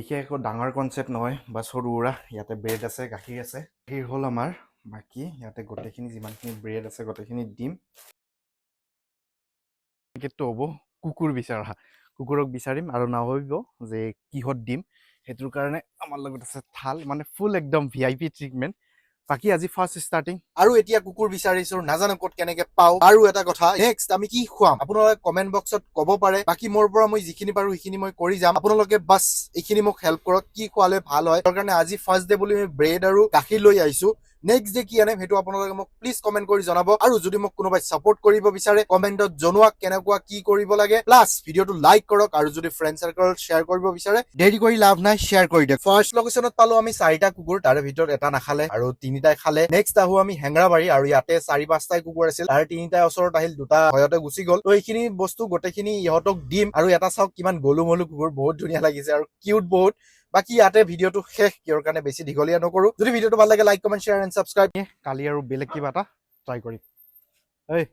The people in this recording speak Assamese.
বিশেষ একো ডাঙৰ কনচেপ্ট নহয় বা সৰু সুৰা ইয়াতে ব্ৰেড আছে গাখীৰ আছে গাখীৰ হ'ল আমাৰ বাকী ইয়াতে গোটেইখিনি যিমানখিনি ব্ৰেড আছে গোটেইখিনি দিম টিকেটটো হ'ব কুকুৰ বিচাৰা কুকুৰক বিচাৰিম আৰু নাভাবিব যে কিহত দিম সেইটোৰ কাৰণে আমাৰ লগত আছে থাল মানে ফুল একদম VIP ট্ৰিটমেণ্ট বাকি আজি ফাৰ্ষ্ট ষ্টাৰ্টিং আৰু এতিয়া কুকুৰ বিচাৰিছো নাজানো ক'ত কেনেকে পাও আৰু এটা কথা নেক্সট আমি কি খুৱাম আপোনালোকে কমেন্ট বক্সত ক'ব পাৰে বাকি মোৰ পৰা মই যিখিনি পাৰো সেইখিনি মই কৰি যাম আপোনালোকে বাস এইখিনি মোক হেল্প কৰক কি খোৱালে ভাল হয় তাৰ কাৰণে আজি ফাৰ্ষ্ট ডে বুলি মই ব্ৰেড আৰু গাখীৰ লৈ আহিছো নেক্সট ডে কি আনিম সেইটো আপোনালোকে মোক প্লিজ কমেন্ট কৰি জনাব আৰু যদি মোক কোনোবাই সাপোৰ্ট কৰিব বিচাৰে কমেন্টত জনোৱা কেনেকুৱা কি কৰিব লাগে প্লাস ভিডিওটো লাইক কৰক আৰু যদি ফ্ৰেন্ড সাৰ্কেলত শেয়াৰ কৰিব বিচাৰে দেৰি কৰি লাভ নাই শেয়াৰ কৰি দিয়ক ফাৰ্ষ্ট লোকেশনত পালো আমি 4টা কুকুৰ তাৰে ভিতৰত এটা নাখালে আৰু 3টাই খালে নেক্সট আহো আমি হেংৰাবাৰী আৰু ইয়াতে 4-5টাই কুকুৰ আছিল তাৰে 3টাই ওচৰত আহিল 2টা হয়তে গুচি গল তো এইখিনি বস্তু গোটেইখিনি ইহঁতক দিম আৰু এটা চাওক কিমান গলুমলু কুকুৰ বহুত ধুনীয়া লাগিছে আৰু কিউট বহুত বাকি ইয়াতে ভিডিওটো শেষ কিয়ৰ কাৰণে বেছি দীঘলীয়া নকৰো যদি ভিডিওটো ভাল লাগে like comment share and subscribe কালি আৰু বেলেগ কিবা এটা ট্ৰাই কৰিম এই